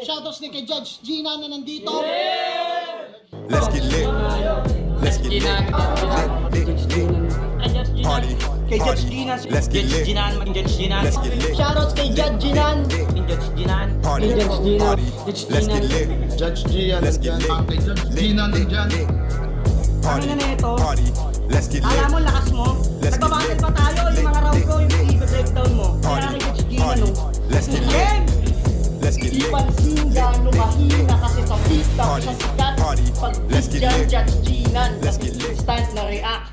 Shoutouts din kay Judge Gina na nandito. Let's get lit. Let's get lit. Party. Kay Judge Gina. Let's get lit. Let's get lit. Shoutouts kay Judge Ginan. Party. Party. Let's get lit. Judge Gian. Let's get lit. Gina nandyan. Party. Ano na ito? Party. Let's get lit. Alam mo, lakas mo. Let's get Nagbabattle lit. pa tayo. Yung mga round ko, yung i-breakdown mo. Kaya Party. kay Judge Gina, Party. no? Let's get lit. Game! Let's get Di lit. pansin gano'ng mahina kasi sa TikTok Party. sa sikat. Party. Pag Let's get dyan, lit. Judge Ginan. Let's get lit. Instant na react.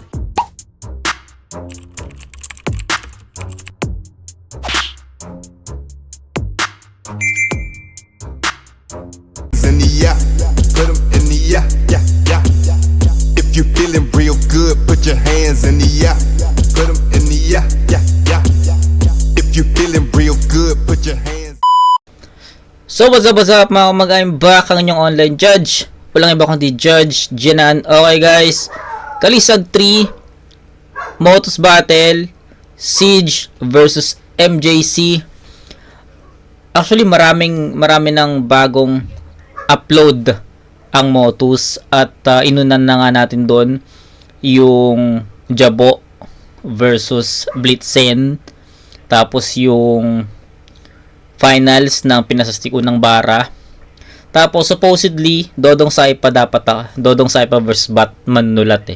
In the yeah, put 'em in the yeah, yeah, yeah. If you feeling real good, put your hands in the yeah, put 'em in the yeah, yeah, yeah. If you feeling real good, put your hands. So what's up mga kumag, I'm back ang inyong online judge. Walang iba kundi Judge Ginan. Okay guys, Kalisag 3 Motos Battle Siege versus MJC. Actually marami ng bagong upload ang Motus at inunan na nga natin doon yung Jabo versus Blitzen, tapos yung finals ng pinasastiko ng bara, tapos supposedly Dodong Saipa dapat Dodong Saipa versus Batman Nulat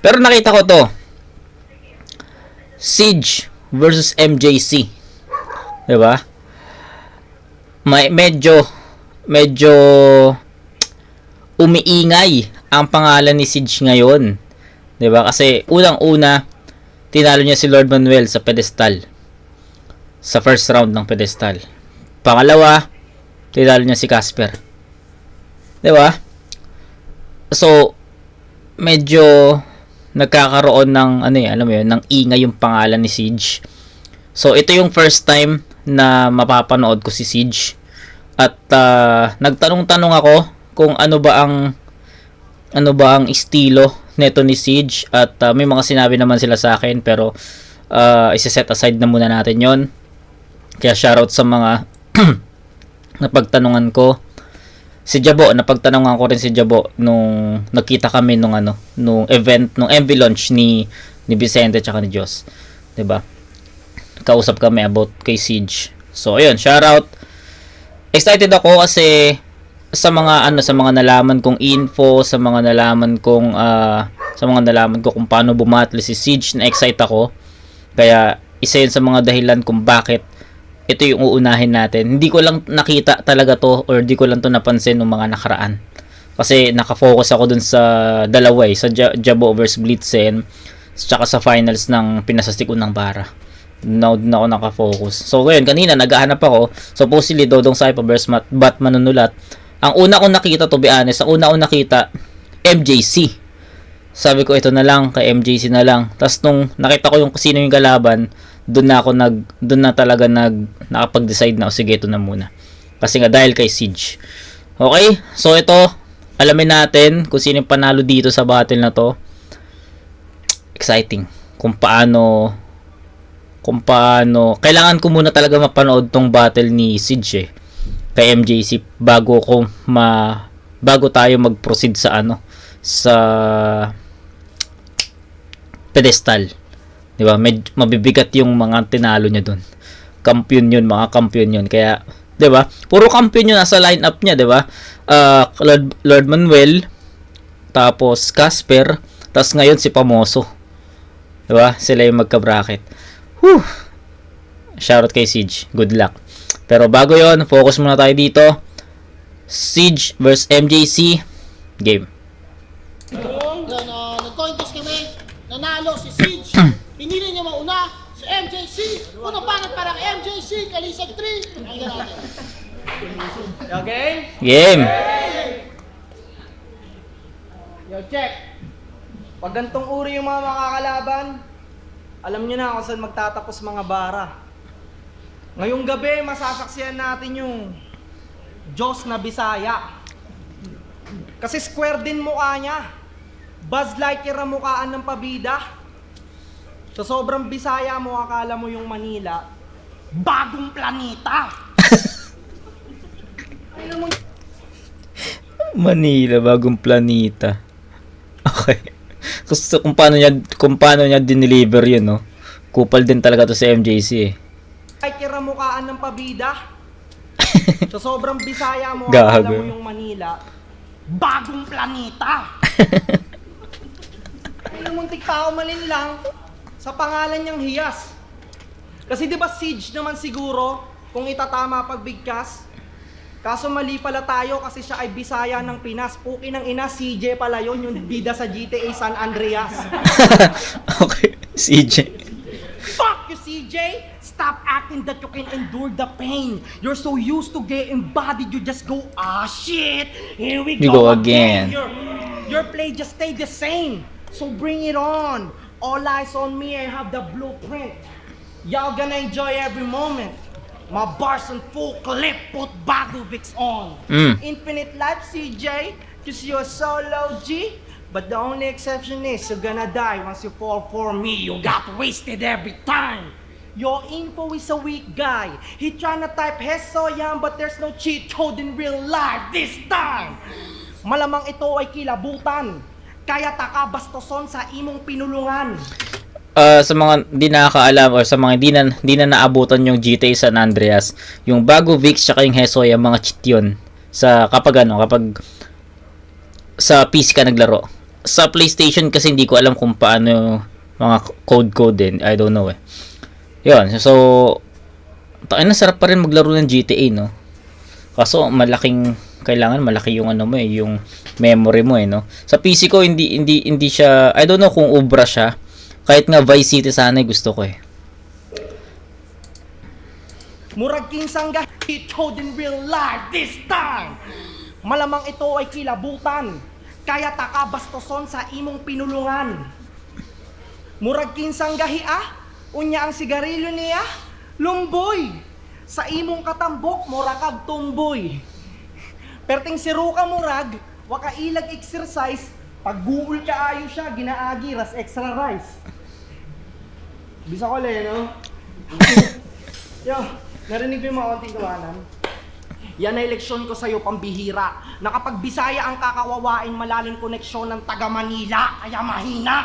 pero nakita ko to Siege versus MJC, diba? Medyo umiingay ang pangalan ni Siege ngayon, 'di ba? Kasi unang-una tinalo niya si Lord Manuel sa pedestal sa first round ng pedestal. Pangalawa, tinalo niya si Casper. 'Di ba? So medyo nagkakaroon ng alam mo 'yun, ng ingay yung pangalan ni Siege. So ito yung first time na mapapanood ko si Siege. At nagtanong-tanong ako kung ano ba ang estilo neto ni Siege, at may mga sinabi naman sila sa akin, pero isa-set aside na muna natin 'yon. Kaya shoutout sa mga napagtanungan ko. Si Jabo, napagtanungan ko rin si Jabo nung nakita kami nung event, nung MV launch ni Vicente at ni Diyos. 'Di ba? Kausap kami about kay Siege. So ayun, shoutout. Excited ako kasi sa mga nalaman kong info, sa mga nalaman ko kung paano bumattle si Siege, na excite ako. Kaya isa yun sa mga dahilan kung bakit ito yung uunahin natin. Hindi ko lang nakita talaga to, or di ko lang to napansin nung mga nakaraan. Kasi nakafocus ako dun sa dalawa sa Jabo vs Blitzen, tsaka sa finals ng pinasastiko ng bara. Now na ako nakafocus. So ngayon, kanina naghahanap ako, supposedly Dodong Saipa vs Batman Nunulat. Ang una kong nakita, to be honest, MJC. Sabi ko ito na lang, kay MJC na lang. Tapos nung nakita ko yung sino yung kalaban, doon na talaga nakapag-decide na, sige, ito na muna. Kasi nga dahil kay Siege. Okay? So ito, alamin natin kung sino yung panalo dito sa battle na to. Exciting. Kung paano kailangan ko muna talaga mapanood tong battle ni Siege kay MJC bago tayo mag-proceed sa sa pedestal, 'di ba? Mabibigat yung mga tinalo niya doon. Mga kampiyon yun. Kaya, 'di ba? Puro kampiyon yun nasa lineup niya, 'di ba? Lord Manuel, tapos Casper, tapos ngayon si Pamoso. 'Di ba? Sila yung magka-bracket. Shoutout kay Siege. Good luck. Pero bago yon, focus muna tayo dito. Siege vs MJC. Game. Nag-contest kami. Nanalo si Siege. Pinili niya mauna si MJC. Unang panat parang MJC. Kalisag 3. Ayun natin. Okay? Game. Yo, check. Pag gantong uri yung mga makakalaban, alam nyo na kung saan magtatapos mga bara. Ngayong gabi, masasaksiyan natin yung Diyos na Bisaya. Kasi square din mukha niya. Buzz Lightyear ang mukhaan ng pabida. Sa sobrang Bisaya mo, akala mo yung Manila, bagong planeta. Manila, bagong planeta. Okay. Kasi kung paano niya dineliver yun, no? Kupal din talaga to sa MJC eh. Ay kiramukaan ng pabida. So sobrang Bisaya mo, Gago. akala mo yung Manila, bagong planeta. Ay muntik pa ako malinlang sa pangalan niyang Hiyas. Kasi di ba Siege naman siguro kung itatama pagbigkas. Kaso mali pala tayo kasi siya ay Bisaya ng Pinas. Puki ng ina, CJ pala yun, yung bida sa GTA San Andreas. Okay, CJ. Fuck you, CJ! Stop acting that you can endure the pain. You're so used to getting bodied, you just go, ah shit! Here we You go go again. Your play just stay the same. So bring it on. All eyes on me, I have the blueprint. Y'all gonna enjoy every moment. My bars on full clip, put Bagovics on. Infinite life, CJ, cause you're solo G. But the only exception is you're gonna die once you fall for me. You got wasted every time. Your info is a weak guy. He tryna type Hesoyam but there's no cheat code in real life this time. Malamang ito ay kilabutan. Kaya taka bastoson sa imong pinulungan. Sa mga di nakakaalam or sa mga di na naabutan yung GTA San Andreas, yung Bagovic tsaka yung Hesoya, mga cheat yun. Kapag sa PC ka naglaro. Sa PlayStation kasi hindi ko alam kung paano mga code din. I don't know eh. Yun. So, sarap pa rin maglaro ng GTA, no? Kaso, kailangan malaki yung mo eh, yung memory mo eh, no? Sa PC ko, hindi siya, I don't know kung ubra siya. Kahit nga Vice City sana gusto ko eh. Murag kinsang cheat code in real life this time. Malamang ito ay kilabutan. Kaya taka bastoson sa imong pinulungan. Murag kinsang unya ang sigarilyo niya, lumboy. Sa imong katambok, murakag tumboy. Perting siru ka murag, waka ilag exercise, pag guul ka ayo siya, ginaagi, ras extra rice. Bisa ko no? Yo, narinig mo yung mga konting tawanan? Yan na eleksyon ko sa'yo, pambihira. Na kapag Bisaya ang kakawawain, malalim koneksyon ng taga Manila, kaya mahina.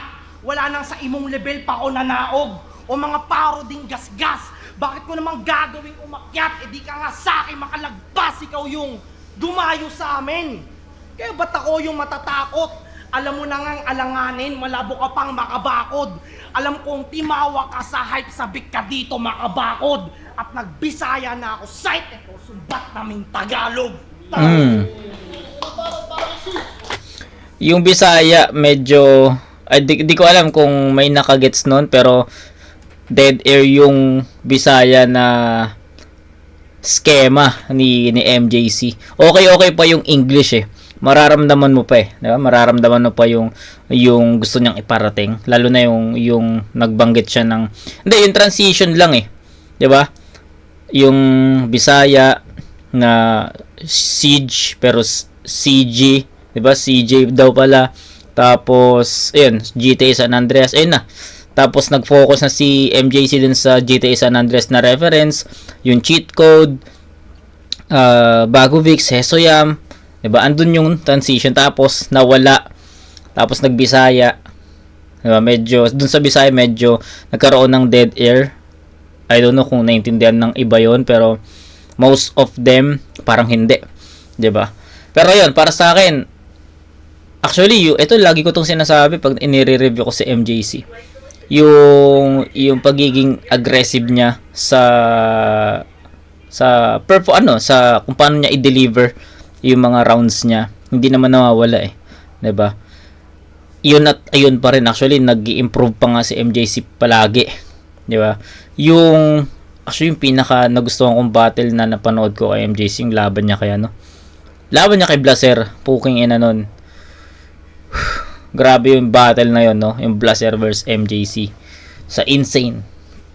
Wala nang sa imong level pa o nanaog. O mga paro ding gasgas. Bakit ko namang gagawing umakyat? E di ka nga sa'kin makalagpas, ikaw yung dumayo sa amin. Kaya ba't ako yung matatakot? Alam mo na ngang alanganin, malabo ka pang makabakod. Alam kong timawa ka sa hype, sabik ka dito makabakod. At nagbisaya na ako, sight ito, sumbat naming Tagalog. Yung Bisaya, medyo, di ko alam kung may nakagets nun, pero dead air yung Bisaya na schema ni MJC. Okay pa yung English eh. Mararamdaman mo pa eh, di ba? Mararamdaman mo pa yung gusto niyang iparating, lalo na yung nagbanggit siya ng yung transition lang eh, di ba? Yung Bisaya na Siege pero CG, di ba? CJ daw pala. Tapos ayun, GTA San Andreas, ayun na. Tapos nag-focus na si MJC din sa GTA San Andreas na reference, yung cheat code, Bagovic, Hesoyam, diba? Andun yung transition, tapos nawala, tapos nagbisaya, diba? Medyo, dun sa Bisaya medyo nagkaroon ng dead air. I don't know kung naintindihan ng iba yon, pero most of them parang hindi, diba? Pero yun, para sa akin, actually, ito lagi ko tong sinasabi pag inire-review ko si MJC. Yung pagiging aggressive niya sa kung paano niya i-deliver yung mga rounds niya, hindi naman nawawala eh, 'di ba? Yun at ayun pa rin, actually nag-i-improve pa nga si MJC palagi, 'di ba? Yung pinaka nagustuhan kong battle na napanood ko kay MJC, yung laban niya kay Blaser, puking ina nun. Grabe yung battle na yun, no? Yung Blaser vs MJC sa Insane.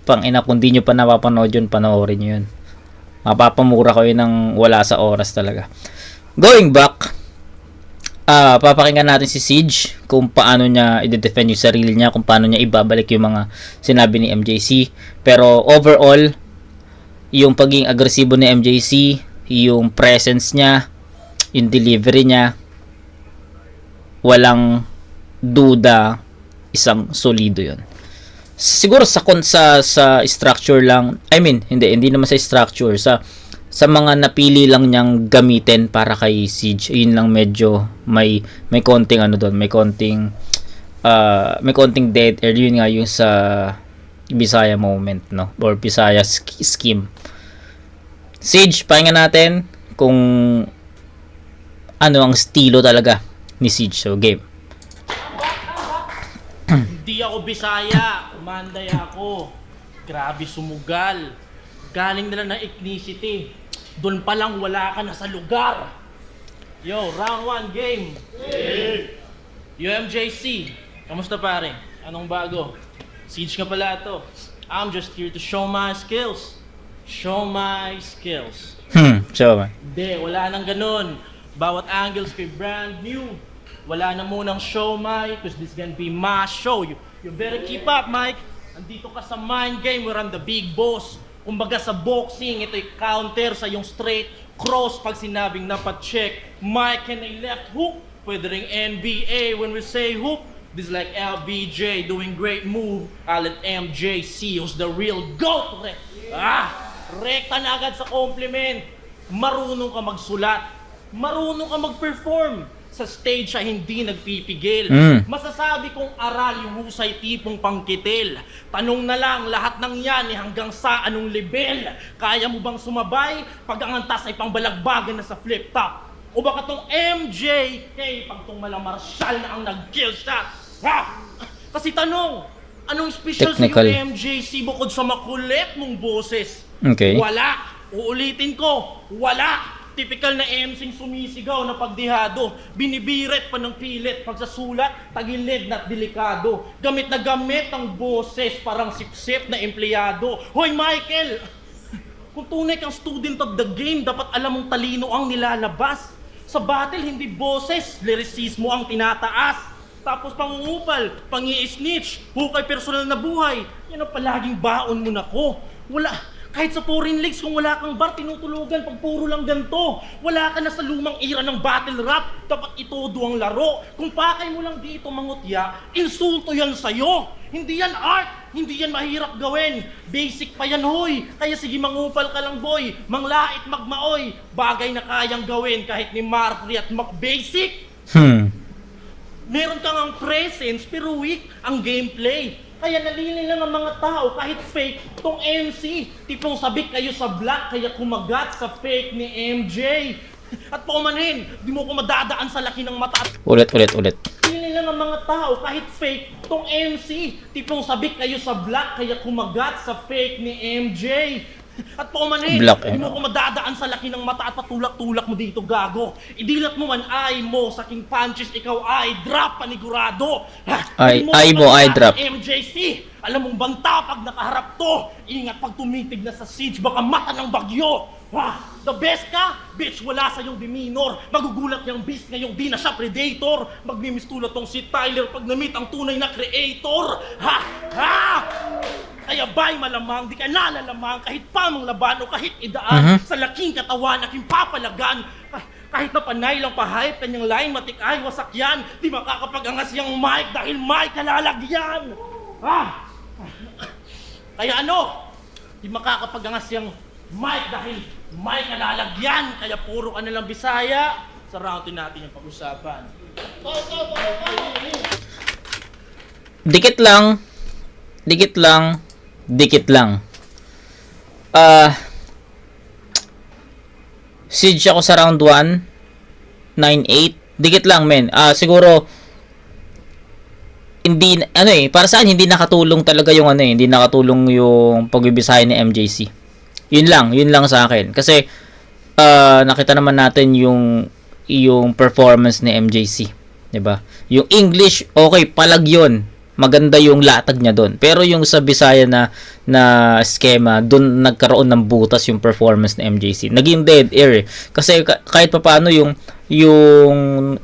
Pangina, kung di nyo pa napapanood yun, panoorin nyo yun. Mapapamura kayo ng wala sa oras talaga. Going back, papakinggan natin si Siege kung paano niya i-defend yung sarili niya, kung paano niya ibabalik yung mga sinabi ni MJC. Pero overall, yung pagiging agresibo ni MJC, yung presence niya, yung delivery niya, walang duda, isang solido yon. Siguro sa structure lang, I mean, hindi naman sa structure, sa mga napili lang niyang gamitin para kay Siege, yun lang medyo may konting ano doon, may konting dead air, yun nga yung sa Bisaya moment, no, or Bisaya scheme. Siege, pahinga natin kung ano ang estilo talaga ni Siege. So game. Hindi ako Bisaya, Manday ako. Grabe sumugal. Galing nila ng ethnicity. Doon pa lang wala ka na sa lugar. Yo, round 1 game. UMJC. Kamusta pare? Anong bago? Siege ka pala to. I'm just here to show my skills. Show my skills. So, Hindi, wala nang ganun. Bawat angles kay brand new. Wala na munang show, Mike, because this gonna be my show. You better keep up, Mike. Andito ka sa mind game where I'm the big boss. Kumbaga sa boxing, ito'y counter sa yung straight cross pag sinabing napacheck. Mike, can I left hook? Pwede ring NBA when we say hook. This is like LBJ doing great move. I'll let MJC who's the real GOAT. Rekta na agad sa compliment. Marunong ka magsulat. Marunong ka mag-perform. Sa stage siya hindi nagpipigil. Masasabi kong aral yung husay tipong pangkitil. Tanong na lang lahat ng yan hanggang sa anong level. Kaya mo bang sumabay pag ang antas ay pangbalagbagan na sa flip top? O baka tong MJK pag tong malang Marshall na ang nag-kill shot? Kasi tanong, anong special sa Technical. yung MJC bukod sa makulit mong boses? Okay. Wala. Uulitin ko, wala. Typical na MCing sumisigaw na pagdihado. Binibiret pa ng pilit. Pagsasulat, tagilid na delikado. Gamit na gamit ang boses, parang sip-sip na empleyado. Hoy Michael! Kung tunay kang student of the game, dapat alam mong talino ang nilalabas. Sa battle, hindi boses, lyricismo ang tinataas. Tapos pangungupal, pangi-snitch, hukay personal na buhay. Yan ang palaging baon mo na ko. Wala. Kahit sa foreign leagues, kung wala kang bar, tinutulugan pag puro lang ganito. Wala ka na sa lumang era ng battle rap, dapat itodo ang laro. Kung pakay mo lang dito mangutya, insulto yan sa'yo. Hindi yan art, hindi yan mahirap gawin. Basic pa yan, hoy. Kaya sige mangupal ka lang, boy. Manglait magmaoy. Bagay na kayang gawin kahit ni Marfrey at Mac-Basic. Meron kang ang presence pero weak ang gameplay. Kaya nalilin lang ang mga tao kahit fake tong MC. Tipong sabik kayo sa black kaya kumagat sa fake ni MJ. At paumanhin, di mo ko madadaan sa laki ng mata. ulit. Nalilin lang ang mga tao kahit fake tong MC. Tipong sabik kayo sa black kaya kumagat sa fake ni MJ. At paumanhin, Black, di mo ko madadaan sa laki ng mata at patulak-tulak mo dito, gago. Idilat mo man ay mo sa king punches, ikaw ay drop panigurado. Ay Hindi mo, ay madadaan drop. MJC, alam mong banta pag nakaharap to. Ingat pag tumitig na sa siege, baka mata ng bagyo. The best ka, bitch, wala sa yung demeanor. Magugulat yung beast ngayong di na siya predator. Magmimistula tong si Tyler pag na-meet ang tunay na creator. Kaya ba'y malamang, di ka nalalamang kahit pa mong laban o kahit idaan sa laking katawan aking papalagan. Kahit na panay lang pa-hype, kanyang line matik ay wasak yan. Di makakapag-angas yung mic dahil mic kalalagyan. Kaya ano, di makakapag-angas yung mic dahil mic kalalagyan. Kaya puro ka nalang Bisaya. Sa round 2 natin yung pag-usapan. Dikit lang. Siege ako sa round 1, 9-8. Dikit lang, men. Siguro hindi para saan hindi nakatulong talaga yung hindi nakatulong yung pagbibisaya ni MJC. Yun lang sa akin. Kasi nakita naman natin yung performance ni MJC, 'di ba? Yung English, okay, palag 'yon. Maganda yung latag niya doon. Pero yung sa Bisaya na schema, doon nagkaroon ng butas yung performance ni MJC. Naging dead air. Kasi kahit papaano yung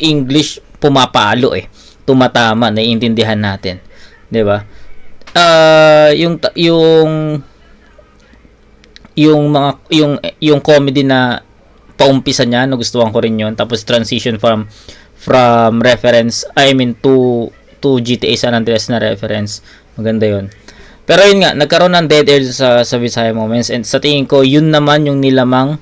English pumapalo tumatama, naiintindihan natin. 'Di ba? Yung comedy na paumpisa niya, nagustuhan ko rin yun. Tapos transition from reference, to GTA San Andreas na reference. Maganda yun. Pero yun nga, nagkaroon ng dead air sa Visaya Moments, and sa tingin ko, yun naman yung nilamang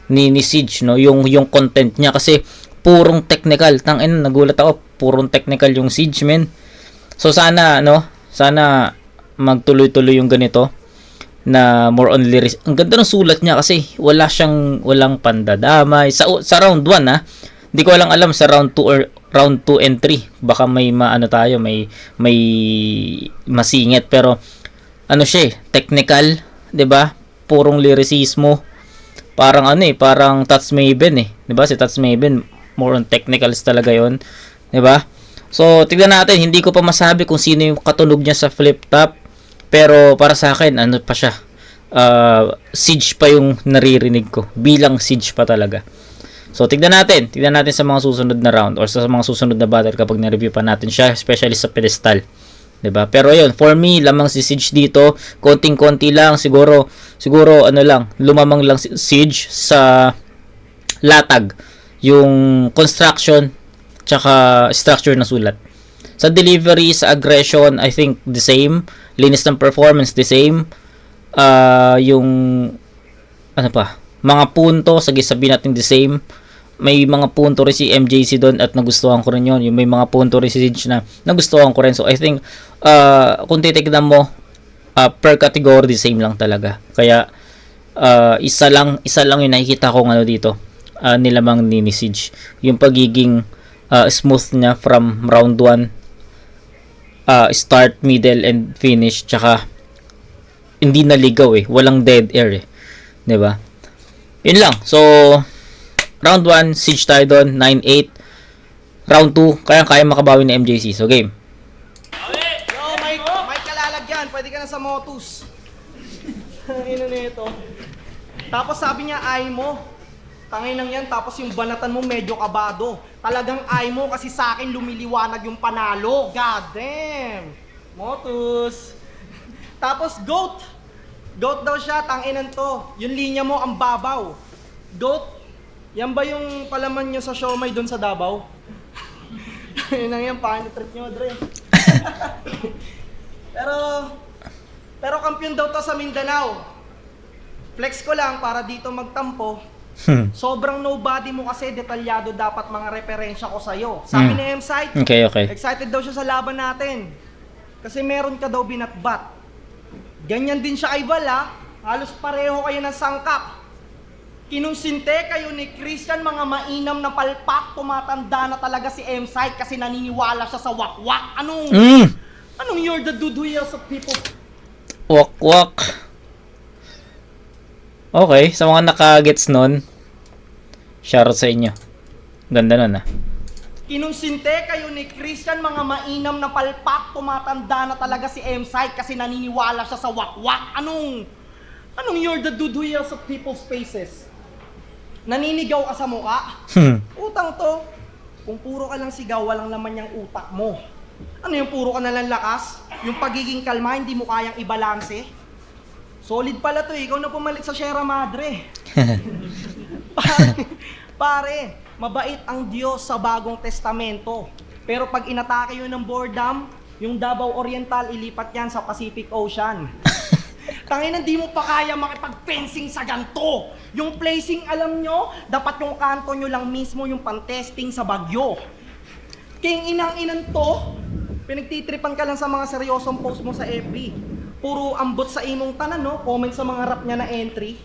ni Siege, no? Yung content niya, kasi purong technical. Tangin, nagulat ako, purong technical yung Siege, men. So sana magtuloy-tuloy yung ganito na more on lyrics. Ang ganda ng sulat niya kasi walang pandadamay sa round 1, ha. Hindi ko alam sa round 2 or round 2 and 3. Baka may may masingit, pero ano siya, technical, 'di ba? Purong lyricismo. Parang parang Tats Maven, 'di ba? Si Tats Maven more on technicals talaga 'yon, 'di ba? So, tignan natin, hindi ko pa masabi kung sino yung katunog niya sa flip top, pero para sa akin, pa siya. Siege pa yung naririnig ko. Bilang Siege pa talaga. So, tignan natin sa mga susunod na round or sa mga susunod na battle kapag na-review pa natin siya, especially sa pedestal. 'Di ba? Pero yun, for me, lamang si Siege dito, konting-konti lang, siguro lumamang lang si Siege sa latag, yung construction tsaka structure ng sulat. Sa delivery, sa aggression, I think the same. Linis ng performance, the same. Yung mga punto, sabihin natin the same. May mga punto rin si MJC doon at nagustuhan ko rin yun. Yung may mga punto rin si Siege na nagustuhan ko rin. So I think kung titignan mo per category, the same lang talaga. Kaya isa lang yung nakikita ko dito, nilamang ni Siege. Yung pagiging smooth niya from round 1, start, middle, and finish. Tsaka hindi naligaw walang dead air 'di ba? Yun lang. So round 1, Siege tayo doon, 9-8. Round 2, kaya makabawi ni MJC. So, game. Yo, Mike kalalagyan. Pwede ka na sa Motus. Ino na ito. Tapos sabi niya, ay mo. Tangay nang yan. Tapos yung banatan mo medyo kabado. Talagang ay mo kasi sa akin lumiliwanag yung panalo. God damn. Motus. Tapos GOAT. GOAT daw siya. Tanginan to. Yung linya mo ang babaw. GOAT. Yan ba yung palaman nyo sa siomay doon sa Davao? Yun lang yan, paano trip nyo, Dre? pero kampiyon daw to sa Mindanao. Flex ko lang para dito magtampo. Sobrang nobody mo kasi, detalyado dapat mga referensya ko sa'yo. Sabi ni M-Site, Okay. excited daw siya sa laban natin. Kasi meron ka daw binatbat. Ganyan din siya kay Val, ha? Halos pareho kayo ng sangkap. Kinonsinte kayo ni Christian, mga mainam na palpak, tumatanda na talaga si M-Site kasi naniniwala siya sa wakwak. Anong you're the dude who yells at people? Wakwak. Okay, sa mga nakagets nun, shoutout sa inyo. Ganda nun, Kinonsinte kayo ni Christian, mga mainam na palpak, tumatanda na talaga si M-Site kasi naniniwala siya sa wakwak. Anong you're the dude who yells at people's faces? Naninigaw ka sa muka? Utang to. Kung puro ka lang sigaw, walang laman yung utak mo. Ano yung puro ka nalang lakas? Yung pagiging kalma, hindi mo kayang ibalanse? Solid pala to, ikaw na pumalit sa Sierra Madre. Pare, mabait ang Diyos sa Bagong Testamento. Pero pag inatake yun ng boredom, yung Davao Oriental, ilipat yan sa Pacific Ocean. Tangin, hindi mo pa kaya makipag-fencing sa ganto. Yung placing, alam nyo, dapat yung kanto nyo lang mismo yung pan-testing sa bagyo. King inang-inan to, pinagtitripan ka lang sa mga seryosong post mo sa FB. Puro ambot sa imong tanan, no? Comment sa mga rap niya na entry.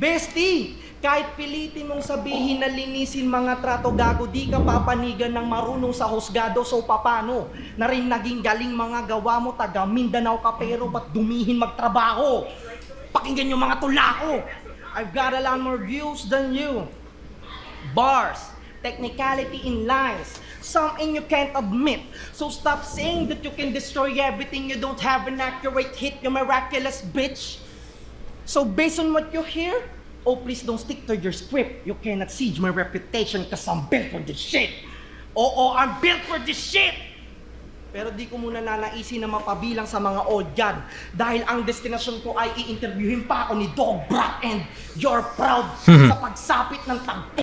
Bestie, kahit pilitin mong sabihin na linisin mga trato gago, di ka papanigan ng marunong sa husgado. So papano? Na rin naging galing mga gawa mo, taga Mindanao ka pero ba't dumihin magtrabaho? Pakinggan yung mga tulako. I've got a lot more views than you. Bars, technicality in lines, something you can't admit. So stop saying that you can destroy everything you don't have an accurate hit, you miraculous bitch. So based on what you hear, oh, please don't stick to your script. You cannot siege my reputation because I'm built for this shit. Oh, I'm built for this shit. Pero di ko muna nanaisin na mapabilang sa mga old yan. Dahil ang destinasyon ko ay i-interviewin pa ako ni Dog Brock and You're Proud sa pagsapit ng tagpo.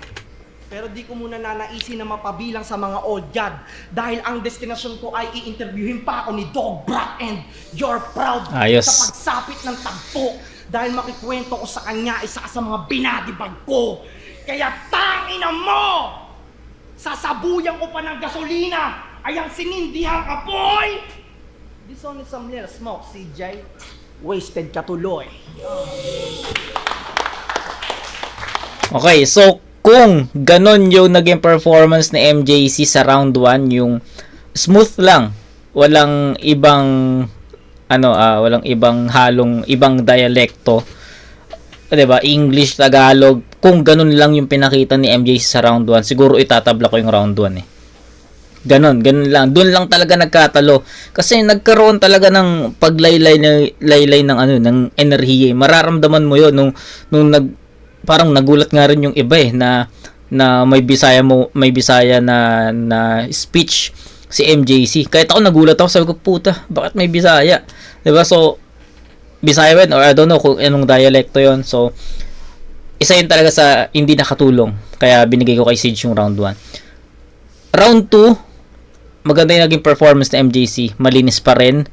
Pero di ko muna nanaisin na mapabilang sa mga old yan. Dahil ang destinasyon ko ay i-interviewin pa ako ni Dog Brock and You're Proud Ayos. sa pagsapit ng tagpo. Dahil makikwento ko sa kanya isa sa mga binadibag ko. Kaya tangina mo! Sasabuyan ko pa ng gasolina! Ay ang sinindihang apoy! This only some little smoke, CJ. Wasted ka tuloy. Okay, so kung ganon yung naging performance ni MJC sa round 1, yung smooth lang, walang ibang walang ibang halong ibang dialekto, 'di ba? English, Tagalog, kung ganun lang yung pinakita ni MJC sa round 1, siguro itatabla ko yung round 1 eh. Ganun lang. Doon lang talaga nagkatalo. Kasi nagkaroon talaga ng paglaylay ng ng enerhiya. Mararamdaman mo 'yon nung parang nagulat nga rin yung iba na may Bisaya na speech si MJC. Kahit ako nagulat ako, sabi ko, puta, bakit may Bisaya? 'Di ba? So Bisaya or I don't know kung anong dialekto 'yon. So isa yun talaga sa hindi nakatulong. Kaya binigay ko kay Siege yung round 1. Round 2, maganda yung naging performance ng MJC. Malinis pa rin.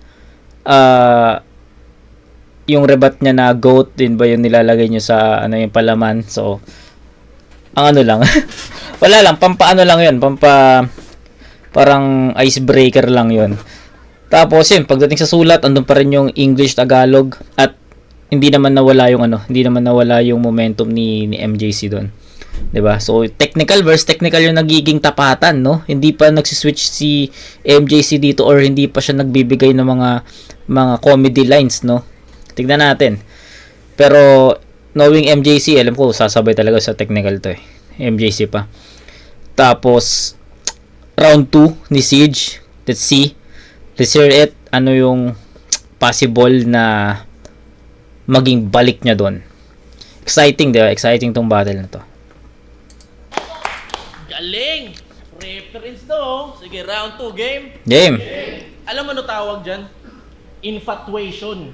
Yung rebat niya na goat, din ba yung nilalagay niyo sa yung palaman. So, ang lang. Wala lang, lang yun. Parang icebreaker lang yun. Tapos yun, pagdating sa sulat, andun pa rin yung English, Tagalog, at hindi naman nawala yung momentum ni MJC doon. 'Di ba? So technical versus technical yung nagiging tapatan, no? Hindi pa nagsiswitch si MJC dito or hindi pa siya nagbibigay ng mga comedy lines, no? Tingnan natin. Pero knowing MJC, alam ko sasabay talaga sa technical to eh. MJC pa. Tapos round 2 ni Siege. Let's see. Let's hear it. Ano yung possible na maging balik niya doon. Exciting, 'di ba? Exciting tong battle na to. Galing! Reference to. Sige, round 2, game. Game. Alam mo ano tawag dyan? Infatuation.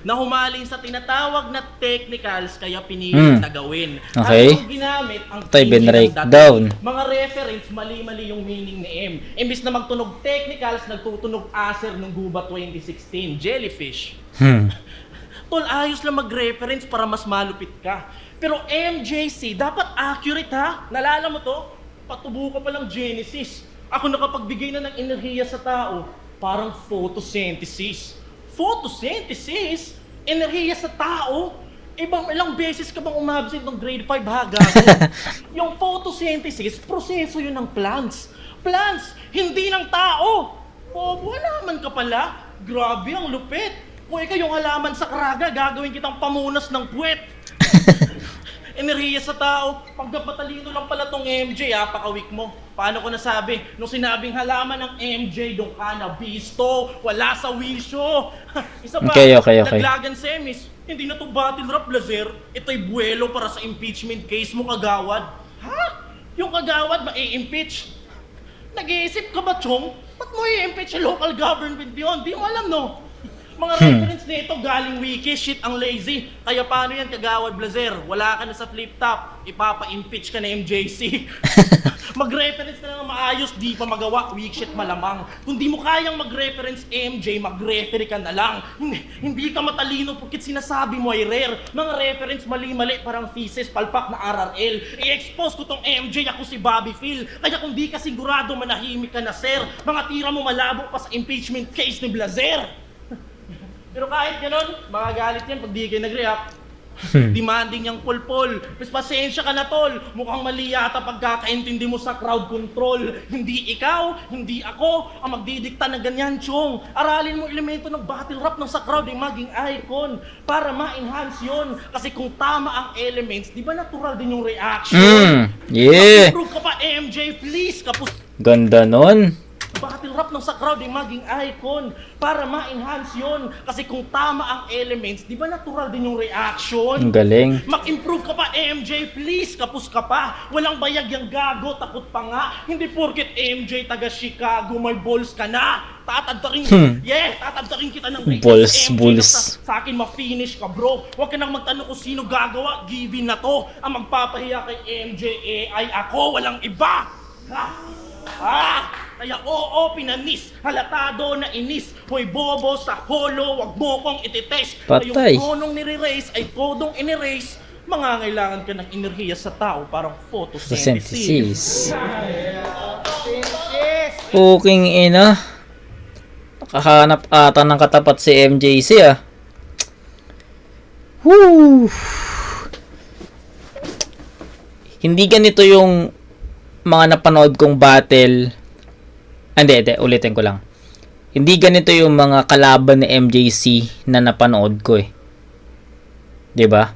Na humaling sa tinatawag na technicals kaya pinilit na gawin. Okay. At yung ginamit ang Tayo, pinili binrake ng dating. down. Mga reference, mali-mali yung meaning ni M. Imbis na magtunog technicals, nagtutunog aser ng Guba 2016, jellyfish. Tol, ayos lang mag-reference para mas malupit ka. Pero MJC, dapat accurate ha? Nalala mo to? Patubo ka palang Genesis. Ako nakapagbigay na ng enerhiya sa tao. Parang photosynthesis. Photosynthesis? Enerhiya sa tao? Ilang beses ka bang umabsent ng grade 5 ha, gago? Yung photosynthesis, proseso yun ng plants. Plants, hindi ng tao. Bobo, halaman ka pala. Grabe ang lupit. Kung ikaw yung halaman sa karaga, gagawin kitang pamunas ng puwet. Enerhiya sa tao, pagkapatalino lang pala tong MJ pakawik mo. Paano ko nasabi? Nung sinabing halaman ng MJ, doon ka na bisto, wala sa wisyo. Isa pa, Okay. naglagan semis, hindi na to battle rap, Lazer. Ito'y buwelo para sa impeachment case mo, kagawad. Ha? Yung kagawad ma-i-impeach? Nag-iisip ka ba, Chong? Ba't mo i-impeach yung local government yun? Di mo alam, no? Mga reference nito galing wiki, shit ang lazy. Kaya paano yan, kagawad Blazer? Wala ka na sa flip top, ipapa-impeach ka na MJC. Mag-reference na lang maayos, di pa magawa, weak shit malamang. Kung di mo kayang mag-reference MJ, mag-referee ka na lang. Hindi ka matalino pagkit sinasabi mo ay rare. Mga reference mali-mali, parang thesis, palpak na RRL. I-expose ko tong MJ, ako si Bobby Phil. Kaya kung di ka sigurado, manahimik ka na sir. Mga tira mo malabo pa sa impeachment case ni Blazer. Pero kahit gano'n, magagalit yan pag di kayo nag-react. Demanding niyang pulpol. Mas pasensya ka na tol. Mukhang mali yata pagkakaintindi mo sa crowd control. Hindi ikaw, hindi ako ang magdidikta ng ganyan, Chong. Aralin mo elemento ng battle rap ng sa crowd ay maging icon para ma-enhance yun. Kasi kung tama ang elements, di ba natural din yung reaction? Yeah. Mag-improve ka pa, MJ, please. Kapos Ganda nun. battle rap ng sa crowd ay maging icon para ma-enhance yun. Kasi kung tama ang elements, di ba natural din yung reaction? Ang galing. Mag-improve ka pa, MJ, please. Kapos ka pa. Walang bayag yung gago, takot pa nga. Hindi porket MJ taga Chicago, may balls ka na. Tatadtarin, tatadtarin kita ng race. Balls, MJ, bulls. sa akin ma-finish ka, bro. Huwag ka nang magtanong kung sino gagawa. Given na to. Ang magpapahiya kay MJ ay ako, walang iba. Kaya oo, pinanis. Halatado na inis. Hoy bobo sa holo, wag mo kong ititest. Patay. Yung tonong nire-raise ay todong in-erase. Mangangailangan ka ng enerhiya sa tao parang photosynthesis. Puking ina. Nakahanap ata ng katapat si MJC ah. Woo! Hindi ganito yung mga napanood kong battle. Hindi, ulitin ko lang. Hindi ganito yung mga kalaban ni MJC na napanood ko eh. 'Di ba?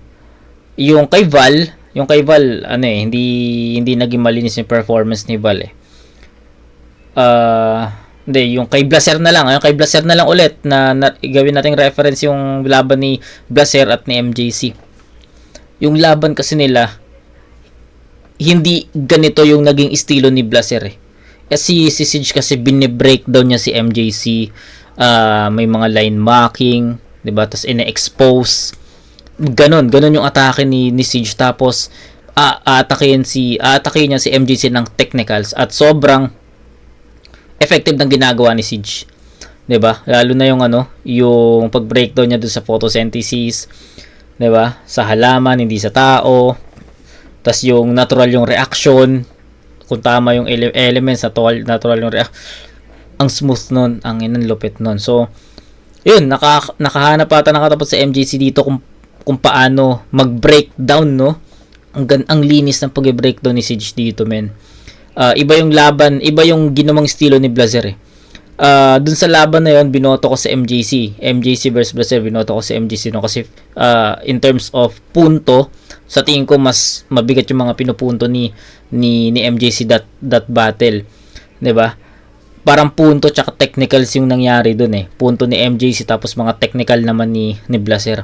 Yung kay Val, hindi naging malinis yung performance ni Val eh. Hindi, yung kay Blaser na lang. Yung kay Blaser na lang ulit na gawin nating reference yung laban ni Blaser at ni MJC. Yung laban kasi nila, hindi ganito yung naging estilo ni Blaser eh. Kasi si Siege kasi bine-breakdown niya si MJC. May mga line marking, 'di ba? Tapos ine-expose. Ganon yung atake ni Siege. Tapos aatakin niya si MJC ng technicals at sobrang effective ng ginagawa ni Siege. 'Di ba? Lalo na yung yung pag-breakdown niya dun sa photosynthesis, 'di ba? Sa halaman, hindi sa tao. Tas yung natural yung reaction, kung tama yung elements, natural yung reaction. Ang smooth nun, ang lupit nun. So, yun, nakahanap ata nakatapos sa MJC dito kung paano mag-breakdown, no? Ang linis ng pag-breakdown ni Siege dito, men. Iba yung laban, iba yung ginawang estilo ni Blazer eh. Dun sa laban na yon, binoto ko sa MJC versus Blazer, binoto ko sa MJC no, kasi in terms of punto, sa tingin ko mas mabigat yung mga pinupunto ni MJC that battle, 'di ba? Parang punto tsaka technicals yung nangyari dun eh. Punto ni MJC tapos mga technical naman ni Blazer.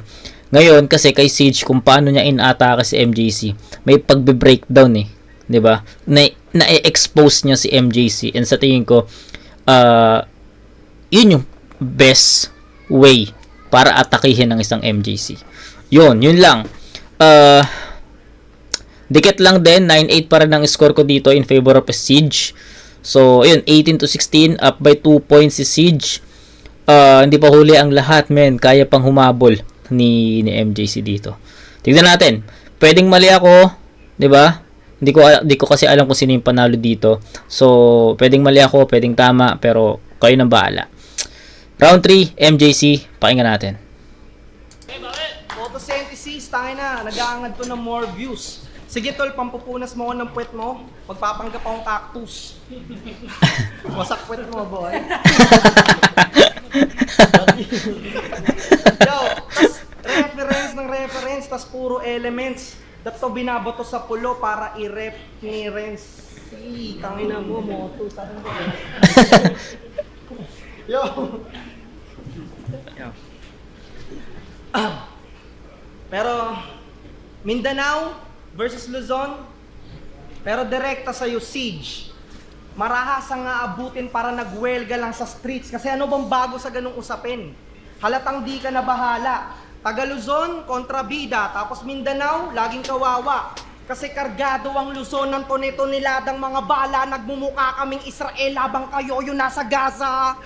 Ngayon kasi kay Siege, kung paano niya inatake si MJC, may pagbe-breakdown eh, 'di ba? Na-expose niya si MJC, and sa tingin ko yun yung best way para atakihin ng isang MJC. Yun lang. Dikit lang din, 9-8 pa rin ang score ko dito in favor of Siege. So, ayun, 18-16, up by 2 points si Siege. Hindi pa huli ang lahat, men. Kaya pang humabol ni MJC dito. Tignan natin. Pwedeng mali ako, 'di ba? Hindi ko kasi alam kung sino yung panalo dito. So, pwedeng mali ako, pwedeng tama, pero kayo nang bahala. Round 3, MJC, pakinggan natin. Photosynthesis, tangin na, nag-aangad to ng more views. Sige tol, pampupunas mo ko ng puwet mo, magpapanggap akong cactus. Wasak puwet mo, boy. Yo, tas reference, tas puro elements. Dato binabato sa pulo para i-reference. Tangin na mo, moto. Yo. Pero Mindanao versus Luzon, pero direkta sa'yo Siege. Marahas ang aabutin para nagwelga lang sa streets. Kasi ano bang bago sa ganung usapin? Halatang di ka na bahala. Taga Luzon, kontrabida. Tapos Mindanao, laging kawawa. Kasi kargado ang Luzon ng tone-toneladang mga bala. Nagmumukha kaming Israel habang kayo yung nasa Gaza.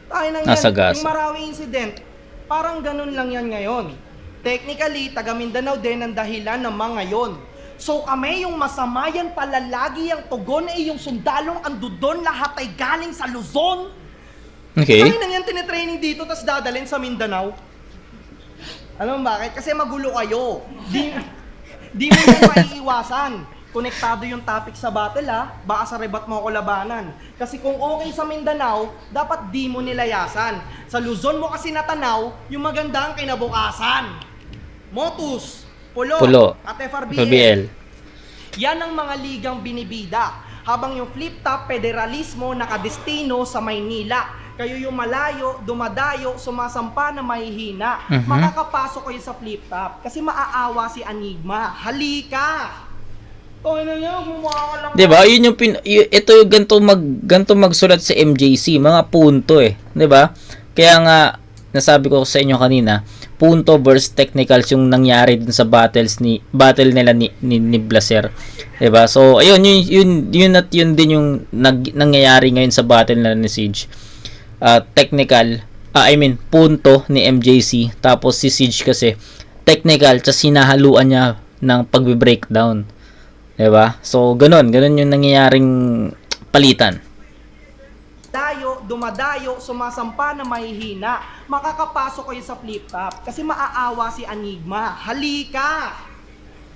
Tayo nang Nasa yan. Gaza. Yung Marawi incident, parang ganun lang yan ngayon. Technically, taga Mindanao din ang dahilan ng mga yon. So kami yung masama yan, palalagi ang tugon ay yung sundalong andudon, lahat ay galing sa Luzon. Okay. Kami nang yan tinitraining dito, tas dadalhin sa Mindanao. Alam mo bakit? Kasi magulo kayo. Di mo yan maiiwasan. Konektado yung topic sa battle ha. Baka sa rebat mo ako labanan. Kasi kung okay sa Mindanao, dapat di mo nilayasan. Sa Luzon mo kasi natanaw, yung magandang kinabukasan. Motus, Pulo, at FRBL. Yan ang mga ligang binibida. Habang yung flip top, federalismo, nakadestino sa Maynila. Kayo yung malayo, dumadayo, sumasampa na mahihina. Makakapasok kayo sa flip top kasi maaawa si Enigma. Halika! Toy na niya, gumawa ka lang. 'Di ba? Yun yung ito yung ganto magsulat sa MJC, mga punto eh, 'di ba? Kaya nga nasabi ko sa inyo kanina, punto versus technicals yung nangyari dun sa battle nila ni Blaser. 'Di ba? So ayun yun at yun din yung nangyayari ngayon sa battle nila ni Siege. Punto ni MJC, tapos si Siege kasi technical, tapos hinahaluan niya ng pagbe-breakdown. 'Di ba? So ganun yung nangyayaring palitan. Dumadayo, sumasampa na mahihina. Makakapasok kayo sa flip top kasi maaawa si Enigma. Halika!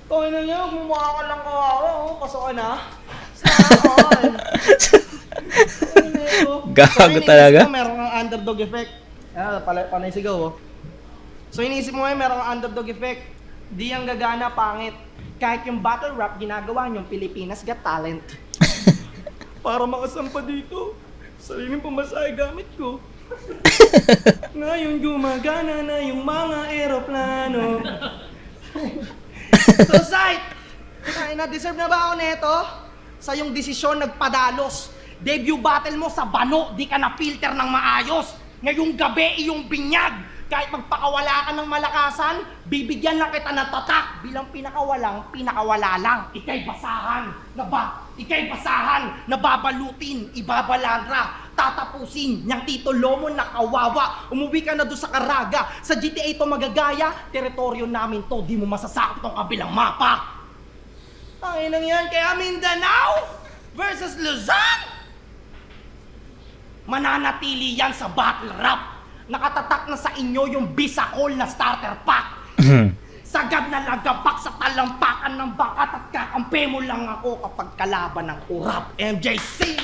Toy na niya, gumawa ka lang kawawa. Pasok ka na. Saan? Gago talaga. Meron kang underdog effect. Panay sigaw. So iniisip mo meron kang underdog effect. Di ang gagana, pangit. Kahit yung battle rap ginagawa niyong Pilipinas Got Talent. Para makasampa dito, sariling pamasahe gamit ko. Ngayon gumagana na yung mga eroplano. So sight! Na-deserve na ba ako neto? Sa yung desisyon nagpadalos. Debut battle mo sa bano, di ka na-filter ng maayos. Ngayong gabi iyong binyag. Kahit magpakawala ka ng malakasan, bibigyan lang kita ng tatak bilang pinakawala lang. Ika'y basahan, nababalutin, ibabalandra, tatapusin, niyang titulo mo na kawawa. Umuwi ka na doon sa Caraga, sa GTA to magagaya, teritoryo namin to, di mo masasakop tong kabilang mapa. Ay lang yan, kaya Mindanao versus Luzon, mananatili yan sa battle rap. Nakatatak na sa inyo yung Bisacol na starter pack. Sagad na lagapak sa talampakan ng bakat at kakampi mo lang ako kapag kalaban ng urap. MJC!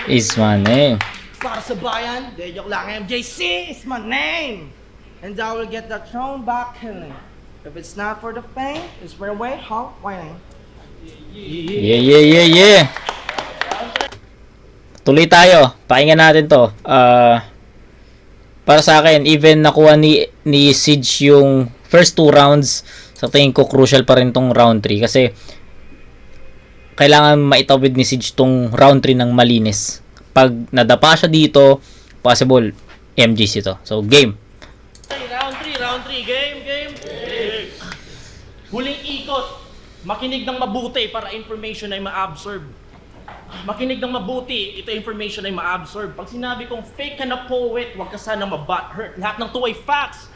Is my name. Para sa bayan, de joke lang, MJC is my name. And I will get that throne back killing. If it's not for the fame, it's for the way, how, why not? Yeah. Tuloy tayo. Pakinggan natin to. Para sa akin, even nakuha ni Siege yung first 2 rounds, sa tingin ko crucial pa rin tong round 3 kasi kailangan maitawid ni Siege tong round 3 ng malinis. Pag nadapa siya dito, possible MGC to. So game. Round 3, game. Huling ikot. Makinig ng mabuti para information ay ma-absorb. Makinig ng mabuti, ito information ay ma-absorb. Pag sinabi kong fake ka na poet, wag ka sana ma-butthurt. Lahat ng to ay facts.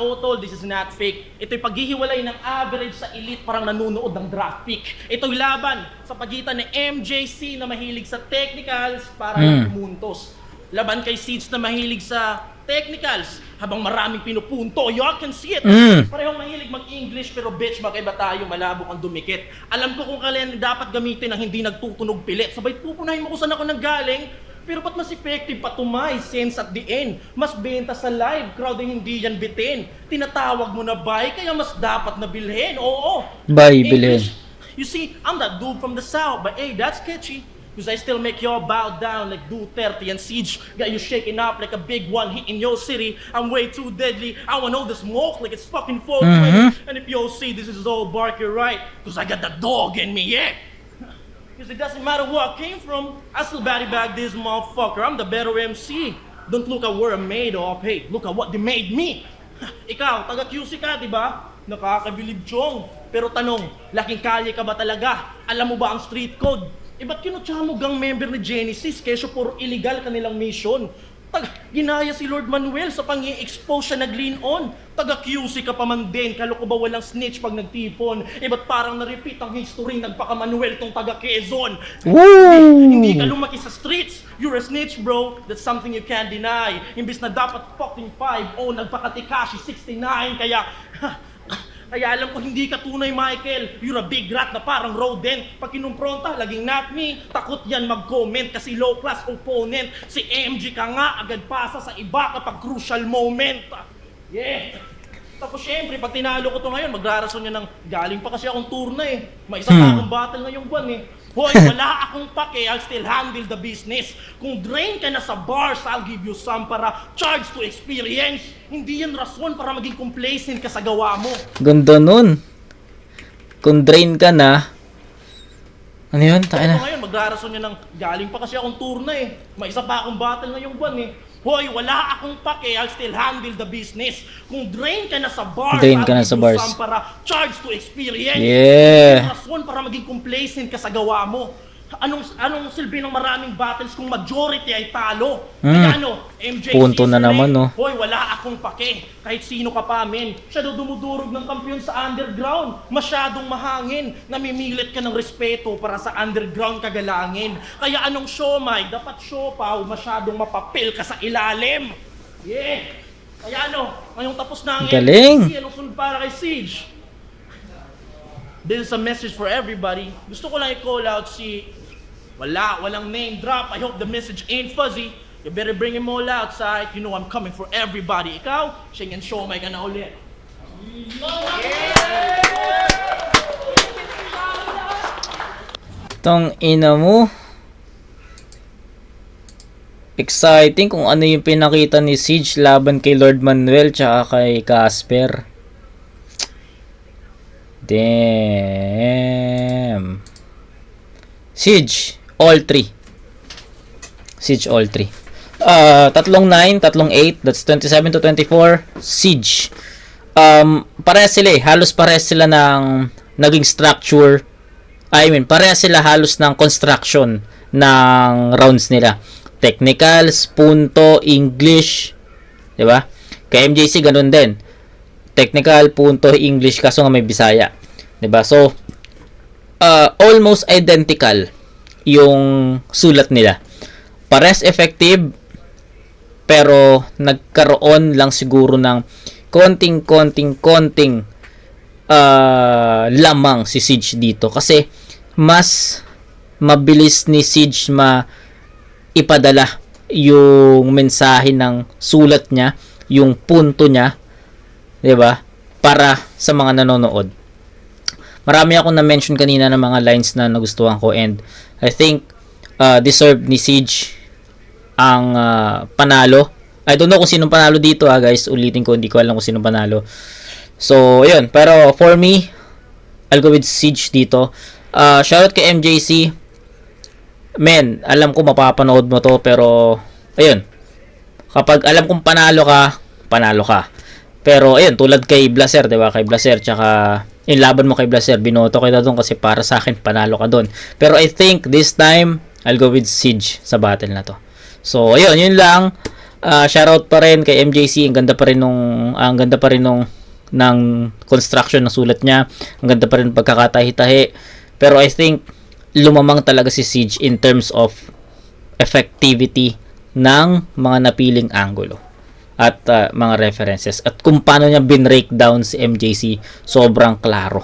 Oh tol, this is not fake. Ito'y paghihiwalay ng average sa elite, parang nanunood ng draft pick. Ito'y laban sa pagitan ng MJC na mahilig sa technicals para lang pumuntos. Laban kay Siege na mahilig sa technicals habang maraming pinupunto. You can see it. Parehong mahilig mag-English pero bitch, magkaiba tayo, malabo kang dumikit. Alam ko kung kailan dapat gamitin ang hindi nagtutunog pilit. Sabay pupunahin mo kung saan ako nanggaling. Pero ba't mas effective pa tumay, sense at the end? Mas benta sa live, crowd ay hindi yan bitin. Tinatawag mo na buy, kaya mas dapat na bilhin. Oo. Buy, bilhin. You see, I'm that dude from the south, but hey, that's catchy. Because I still make y'all bow down like Duterte and Siege. Got you shaking up like a big one hit in your city. I'm way too deadly. I want all the smoke like it's fucking 420. And if y'all see this is all bark, you're right. Because I got the dog in me, yeah. Because it doesn't matter where I came from. I still batty bag this motherfucker. I'm the better MC. Don't look at where I'm made of. Hey, look at what they made me. Ikaw, taga-QC ka, di ba? Nakakabilib chong. Pero tanong, laking kalye ka ba talaga? Alam mo ba ang street code? Ba't kinutsahan mo gang member ni Genesis kesyo puro illegal kanilang mission? Ginaya si Lord Manuel sa pang-i-expose siya nag-lean on. Taga-QC ka pa man din, kalo ko ba walang snitch pag nagtipon? Ba't parang na-repeat ang history nagpaka-Manuel tong taga-Quezon? Hindi ka lumaki sa streets. You're a snitch, bro. That's something you can't deny. Imbis na dapat fucking 5, nagpaka-Tekashi 69, kaya alam ko hindi ka tunay, Michael. You're a big rat na parang rodent. Pag kinumpronta, laging not me. Takot yan mag-comment kasi low class opponent. Si MG ka nga, agad pasa sa iba kapag crucial moment. Yeah. Tapos syempre, pag tinalo ko to ngayon, magrarason niya ng galing pa kasi akong tour na eh. May isa pa akong battle ngayong buwan eh. Hoy, wala akong pake, I'll still handle the business. Kung drain ka na sa bars, I'll give you some para charge to experience. Hindi yan rason para maging complacent ka sa gawa mo. Ganda nun. Kung drain ka na, ano yun? Tayo Ito na. ngayon, magrarason niya ng galing pa kasi akong tour na eh. May isa pa akong battle ngayong buwan eh. Hoy, wala akong pake, I'll still handle the business. Kung drain ka na sa bars, Drain ka I'll na give sa you bars. some para charge to experience. Yeah. Hindi rason para maging complacent ka sa gawa mo. Anong silbi ng maraming battles kung majority ay talo? Kaya MJC Punto na naman, no? Hoy, wala akong pake. Kahit sino ka pa, men. Siya daw dumudurog ng kampiyon sa underground. Masyadong mahangin. Namimilit ka ng respeto para sa underground kagalangin. Kaya anong siomay? Dapat siopaw. Masyadong mapapil ka sa ilalim. Yeah! Kaya ngayong tapos na ang Galing. MJC, anong sunod para kay Siege? This is a message for everybody. Gusto ko lang i-call out si walang name drop. I hope the message ain't fuzzy. You better bring him all outside. You know I'm coming for everybody. Ikaw, Shing and Show, may ka na ulit. Tong ina mo. Exciting kung ano yung pinakita ni Siege laban kay Lord Manuel tsaka kay Casper. Damn. Siege, all 3. Siege, all 3. 3-9, 3-8, that's 27 to 24. Siege. Parehas sila eh. Halos parehas sila ng naging structure. I mean, parehas sila halos ng construction ng rounds nila. Technicals, punto, English. Diba? Kay MJC, ganun din. Technical, punto, English, kaso nga may Bisaya. 'Di ba? So, almost identical yung sulat nila. Pares effective, pero nagkaroon lang siguro ng konting lamang si Siege dito. Kasi, mas mabilis ni Siege ipadala yung mensahe ng sulat niya, yung punto niya, 'di ba? Para sa mga nanonood. Marami akong na-mention kanina ng mga lines na nagustuhan ko, and I think deserved ni Siege ang panalo. I don't know kung sinong panalo dito guys. Ulitin ko, hindi ko alam kung sinong panalo. So, ayun. Pero for me, I'll go with Siege dito. Shoutout kay MJC. Men, alam ko mapapanood mo to, pero ayun. Kapag alam kong panalo ka, panalo ka. Pero ayun, tulad kay Blaser, 'di ba? Kay Blaser tsaka yung laban mo kay Blaser, binoto kita doon kasi para sa akin panalo ka doon. Pero I think this time I'll go with Siege sa battle na to. So ayun, yun lang. Shoutout pa rin kay MJC, ang ganda pa rin nung ng construction ng sulat niya. Ang ganda pa rin pagkakatahi-tahi. Pero I think lumamang talaga si Siege in terms of effectivity ng mga napiling angulo at mga references, at kung paano niya bin-breakdown si MJC, sobrang klaro.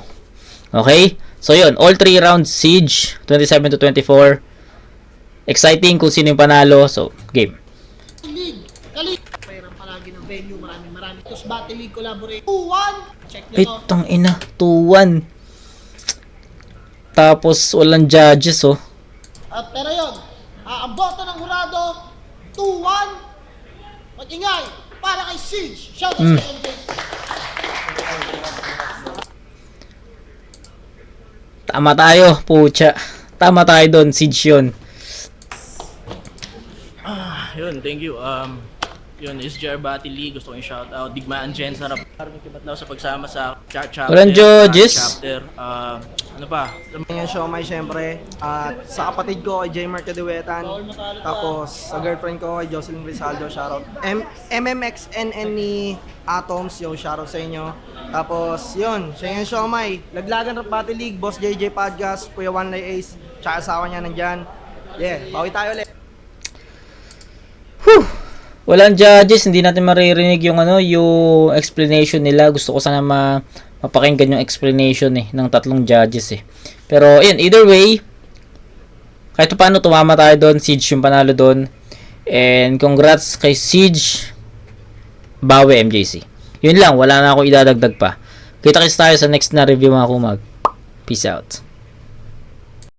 Okay? So yun, all 3 rounds Siege, 27 to 24. Exciting kung sino yung panalo. So, game. League. Kali. Pairan palagi ng venue. Marami. Tapos Battle League collaborate. 2-1. Check nyo Ay, to. tang ina, 2-1. Tapos walang judges At pero yun, ang boto ng hurado, 2-1. Mag-ingay para kay Siege. Shout out sa MJC. Tama tayo, pucha. Tama tayo doon, Siege yun. Yun, thank you. Yun, is JR Batili. Gusto ko yung shoutout. Digmaan Jens na Maraming kibatlaw sa pagsama sa chapter. Walang judges. Chapter. Ano pa? Yan, Siomay, syempre. At sa kapatid ko, kay J. Mark Caduetan. Tapos sa girlfriend ko, kay Jocelyn Rizaldo, shoutout. MMXNN ni Atoms, yo, shoutout sa inyo. Tapos, yun, siya yan, Siomay. Laglagan Rap Battle League, Boss JJ Podcast, Kuya One Lay Ace, tsaka asawa niya nandyan. Yeah, bawi tayo ulit. Whew! Walang judges, hindi natin maririnig yung yung explanation nila. Gusto ko sana mapakinggan yung explanation ng 3 judges Pero ayun, either way, kahit paano tumama tayo doon, Siege yung panalo doon. And congrats kay Siege, bawi MJC. Yun lang, wala na ako idadagdag pa. Kita-kits tayo sa next na review mga kumag. Peace out.